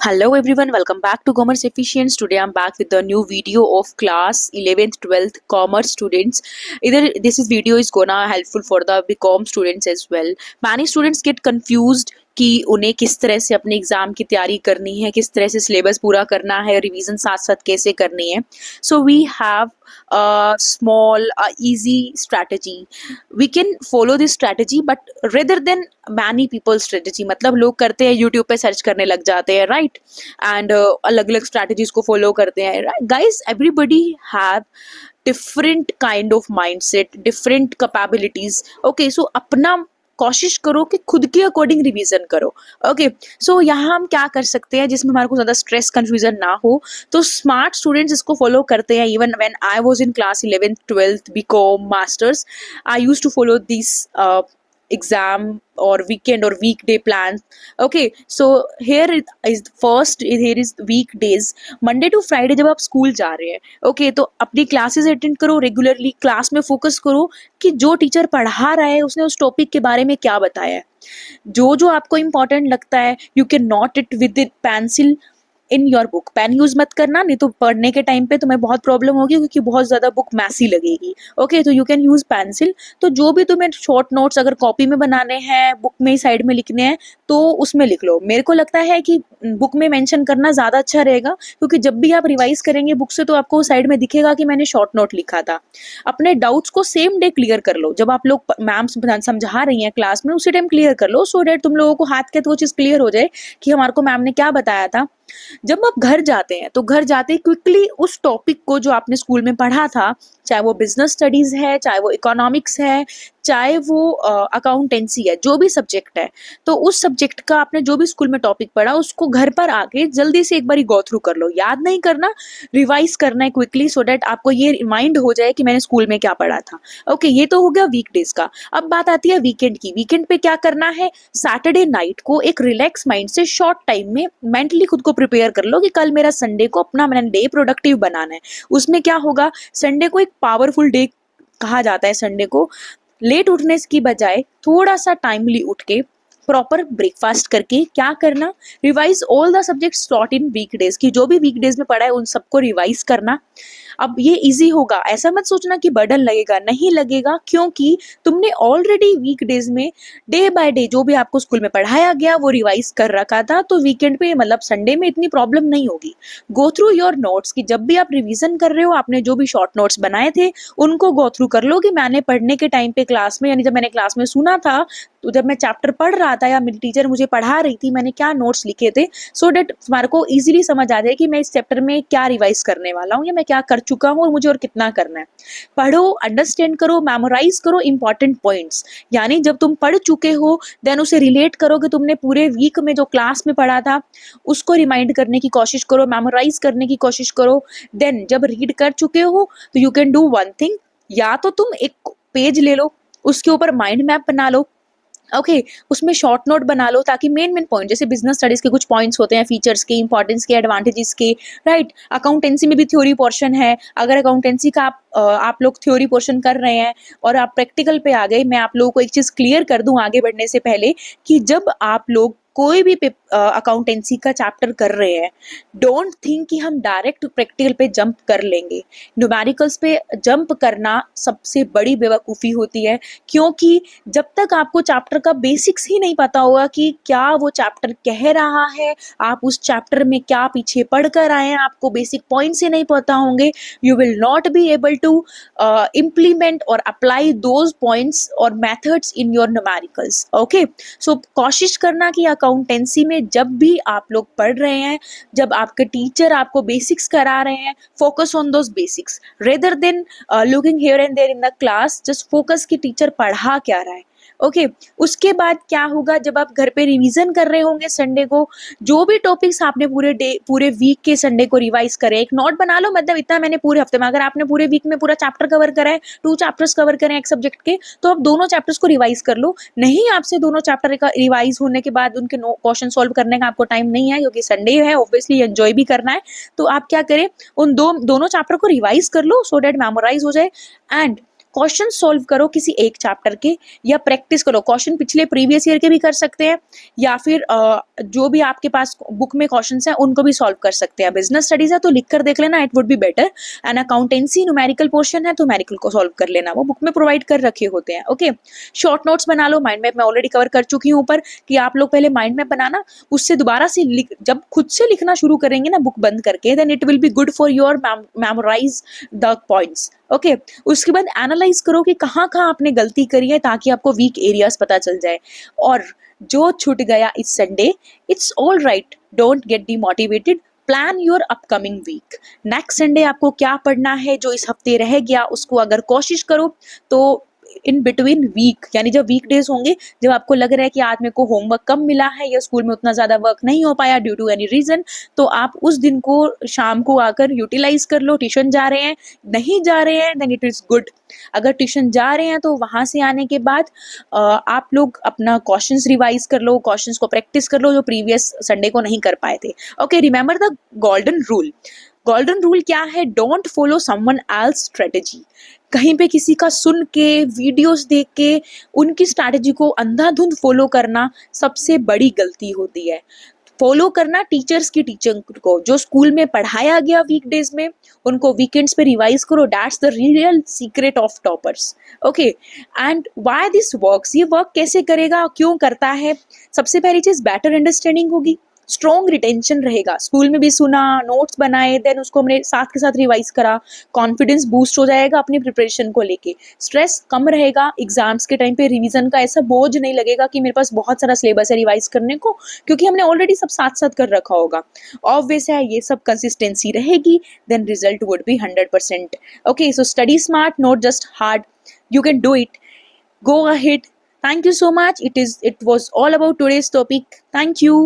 Hello everyone, welcome back to Commerce Efficients. Today I'm back with a new video of class 11th 12th commerce students. Either this is video is gonna helpful for the BCom students as well. Many students get confused कि उन्हें किस तरह से अपने exam की तैयारी करनी है, किस तरह से सिलेबस पूरा करना है, रिवीजन साथ साथ कैसे करनी है. So we have small easy strategy. We can follow this strategy but rather than many people strategy, मतलब लोग करते हैं यूट्यूब पे सर्च करने लग जाते हैं, राइट, एंड अलग अलग स्ट्रैटेजीज को फॉलो करते हैं. Guys, everybody have different kind of mindset, different capabilities. Okay, so अपना कोशिश करो कि खुद के अकॉर्डिंग रिवीजन करो. ओके, सो यहाँ हम क्या कर सकते हैं जिसमें हमारे को ज़्यादा स्ट्रेस कंफ्यूजन ना हो. तो स्मार्ट स्टूडेंट्स इसको फॉलो करते हैं. Even when I was in class 11th 12th BCom masters, I used to follow this exam or weekend or weekday plans. Okay, so here is weekdays, Monday to Friday जब आप school जा रहे हैं, okay, तो अपनी classes attend करो regularly. Class में focus करो कि जो टीचर पढ़ा रहा है उसने उस टॉपिक के बारे में क्या बताया है. जो जो आपको इम्पोर्टेंट लगता है you can note it with pencil in your book. Pen use मत करना, नहीं तो पढ़ने के टाइम पे तुम्हें बहुत प्रॉब्लम होगी क्योंकि बहुत ज़्यादा बुक मैसी लगेगी. ओके, तो यू कैन यूज पेंसिल. तो जो भी तुम्हें शॉर्ट नोट्स अगर कॉपी में बनाने हैं, बुक में ही साइड में लिखने हैं, तो उसमें लिख लो. मेरे को लगता है कि बुक में मेंशन करना ज़्यादा अच्छा रहेगा क्योंकि जब भी आप रिवाइज करेंगे बुक से तो आपको साइड में दिखेगा कि मैंने शॉर्ट नोट लिखा था. अपने डाउट्स को सेम डे क्लियर कर लो. जब आप लोग मैम समझा रही हैं क्लास में, उसी टाइम क्लियर कर लो सो डैट तुम लोगों को हाथ के तो वो चीज़ क्लियर हो जाए कि हमारे को मैम ने क्या बताया था. जब आप घर जाते हैं तो घर जाते क्विकली उस टॉपिक को जो आपने स्कूल में पढ़ा था, चाहे वो बिजनेस स्टडीज है, चाहे वो इकोनॉमिक्स है, चाहे वो अकाउंटेंसी है, जो भी सब्जेक्ट है, तो उस सब्जेक्ट का आपने जो भी स्कूल में टॉपिक पढ़ा उसको घर पर आके जल्दी से एक बार गो थ्रू कर लो. याद नहीं करना, रिवाइज करना है क्विकली सो डैट आपको ये रिमाइंड हो जाए कि मैंने स्कूल में क्या पढ़ा था. ओके, ये तो हो गया वीकडेज का. अब बात आती है वीकेंड की. वीकेंड पे क्या करना है? सैटरडे नाइट को एक रिलैक्स माइंड से शॉर्ट टाइम में मेंटली खुद को प्रिपेयर कर लो कि कल मेरा संडे को अपना मैंने डे प्रोडक्टिव बनाना है. उसमें क्या होगा, संडे को एक पावरफुल डे कहा जाता है. संडे को लेट उठने की बजाय थोड़ा सा टाइमली उठ के प्रॉपर ब्रेकफास्ट करके क्या करना, revise all the subjects taught in weekdays की जो भी वीकडेज में पढ़ा है उन सबको रिवाइज करना. अब ये इजी होगा, ऐसा मत सोचना कि बर्डन लगेगा, नहीं लगेगा क्योंकि तुमने ऑलरेडी वीकडेज में डे बाय डे जो भी आपको स्कूल में पढ़ाया गया वो रिवाइज कर रखा था. तो वीकेंड पे मतलब संडे में इतनी प्रॉब्लम नहीं होगी. गो थ्रू योर नोट्स कि जब भी आप रिवीजन कर रहे हो आपने जो भी शॉर्ट नोट्स बनाए थे उनको गो थ्रू कर लो कि मैंने पढ़ने के टाइम पे क्लास में, यानी जब मैंने क्लास में सुना था तो जब मैं चैप्टर पढ़ रहा था या मेरी टीचर मुझे पढ़ा रही थी मैंने क्या नोट्स लिखे थे, सो डैट तुम्हारे को इजीली समझ आ जाए कि मैं इस चैप्टर में क्या रिवाइज करने वाला हूँ या मैं क्या कर चुका हूँ और मुझे और कितना करना है. पढ़ो, अंडरस्टैंड करो, मेमोराइज करो इंपॉर्टेंट पॉइंट्स. यानी जब तुम पढ़ चुके हो देन उसे रिलेट करो कि तुमने पूरे वीक में जो क्लास में पढ़ा था उसको रिमाइंड करने की कोशिश करो, मेमोराइज करने की कोशिश करो. देन जब रीड कर चुके हो तो you can do one thing, या तो तुम एक पेज ले लो, उसके ऊपर माइंड मैप बना लो. ओके, उसमें शॉर्ट नोट बना लो ताकि मेन पॉइंट, जैसे बिजनेस स्टडीज के कुछ पॉइंट्स होते हैं, फीचर्स के, इंपॉर्टेंस के, एडवांटेजेस के, राइट. अकाउंटेंसी में भी थ्योरी पोर्शन है. अगर अकाउंटेंसी का आप लोग थ्योरी पोर्शन कर रहे हैं और आप प्रैक्टिकल पे आ गए, मैं आप लोगों को एक चीज़ क्लियर कर दूं आगे बढ़ने से पहले कि जब आप लोग कोई भी अकाउंटेंसी का चैप्टर कर रहे हैं, डोंट थिंक कि हम डायरेक्ट प्रैक्टिकल पे जंप कर लेंगे. न्यूमेरिकल्स पे जंप करना सबसे बड़ी बेवकूफ़ी होती है क्योंकि जब तक आपको चैप्टर का बेसिक्स ही नहीं पता होगा कि क्या वो चैप्टर कह रहा है, आप उस चैप्टर में क्या पीछे पढ़ कर आए हैं, आपको बेसिक पॉइंट्स ही नहीं पता होंगे, you will not be able to implement or apply those points or methods in your numericals. Okay, so कोशिश करना कि अकाउंटेंसी में जब भी आप लोग पढ़ रहे हैं, जब आपके टीचर आपको बेसिक्स करा रहे हैं, focus on those basics rather than looking here and there in the class. Just focus कि टीचर पढ़ा क्या रहा है. ओके, उसके बाद क्या होगा, जब आप घर पे रिवीजन कर रहे होंगे संडे को, जो भी टॉपिक्स आपने पूरे वीक के संडे को रिवाइज करे, एक नोट बना लो, मतलब इतना मैंने पूरे हफ्ते में, अगर आपने पूरे वीक में पूरा चैप्टर कवर करा है, 2 चैप्टर्स कवर करें एक सब्जेक्ट के, तो आप दोनों चैप्टर्स को रिवाइज कर लो. नहीं, आपसे दोनों चैप्टर का रिवाइज होने के बाद उनके क्वेश्चन सॉल्व करने का आपको टाइम नहीं है क्योंकि संडे है, ऑब्वियसली एंजॉय भी करना है. तो आप क्या करें, उन दोनों चैप्टर को रिवाइज कर लो सो डैट मेमोराइज हो जाए. एंड क्वेश्चन सॉल्व करो किसी एक चैप्टर के, या प्रैक्टिस करो। क्वेश्चन पिछले प्रीवियस ईयर के भी कर सकते हैं, या फिर जो भी आपके पास बुक में क्वेश्चंस हैं उनको भी सॉल्व कर सकते हैं। बिजनेस स्टडीज है तो लिख कर देख लेना, it would be better. And accountancy numerical portion है तो न्यूमेरिकल को सॉल्व कर लेना, वो बुक में प्रोवाइड कर रखे होते हैं। ओके, शॉर्ट नोट्स बना लो। माइंड मैप मैं ऑलरेडी कवर कर चुकी हूँ ऊपर, कि आप लोग पहले माइंड मैप बनाना, उससे दोबारा से जब खुद से लिखना शुरू करेंगे ना बुक बंद करके, then it will be good for your memorise the points. Okay, उसके बाद एनालाइज करो कि कहाँ कहाँ आपने गलती करी है, ताकि आपको वीक एरियाज पता चल जाए। और जो छूट गया इस Sunday, it's all right, don't get demotivated, plan your upcoming week. Next Sunday आपको क्या पढ़ना है, जो इस हफ्ते रह गया उसको अगर कोशिश करो तो इन बिटवीन वीक, यानी जब वीक डेज होंगे, जब आपको लग रहा है कि आज मेरे को होमवर्क कम मिला है या स्कूल में उतना ज़्यादा वर्क नहीं हो पाया ड्यू टू एनी रीज़न, तो आप उस दिन को शाम को आकर यूटिलाइज कर लो। ट्यूशन जा रहे हैं, नहीं जा रहे हैं, देन इट इज़ गुड। अगर ट्यूशन जा रहे हैं तो वहाँ से आने के बाद आप लोग अपना क्वेश्चंस रिवाइज कर लो, क्वेश्चंस को प्रैक्टिस कर लो जो प्रीवियस संडे को नहीं कर पाए थे। Okay, remember the golden rule. Golden rule क्या है? Don't follow someone else strategy. कहीं पे किसी का सुन के, वीडियोस देख के उनकी स्ट्रैटेजी को अंधाधुंध फॉलो करना सबसे बड़ी गलती होती है। फॉलो करना टीचर्स की टीचिंग को, जो स्कूल में पढ़ाया गया वीकडेज में, उनको वीकेंड्स पे रिवाइज करो। That's the real secret of toppers. Okay, and why this works, ये वर्क कैसे करेगा, क्यों करता है? सबसे पहली चीज, बेटर अंडरस्टैंडिंग होगी, स्ट्रॉन्ग रिटेंशन रहेगा। स्कूल में भी सुना, नोट्स बनाए, देन उसको हमने साथ के साथ रिवाइज करा, कॉन्फिडेंस बूस्ट हो जाएगा अपनी प्रिपरेशन को लेके, स्ट्रेस कम रहेगा, एग्जाम्स के टाइम पे रिवीजन का ऐसा बोझ नहीं लगेगा कि मेरे पास बहुत सारा सिलेबस है रिवाइज करने को, क्योंकि हमने ऑलरेडी सब साथ साथ कर रखा होगा। ऑब्वियस है, ये सब कंसिस्टेंसी रहेगी, then result would be 100%। Okay, so study smart, not just hard, you can do it. Go ahead. Thank you so much. It was all about today's topic. Thank you.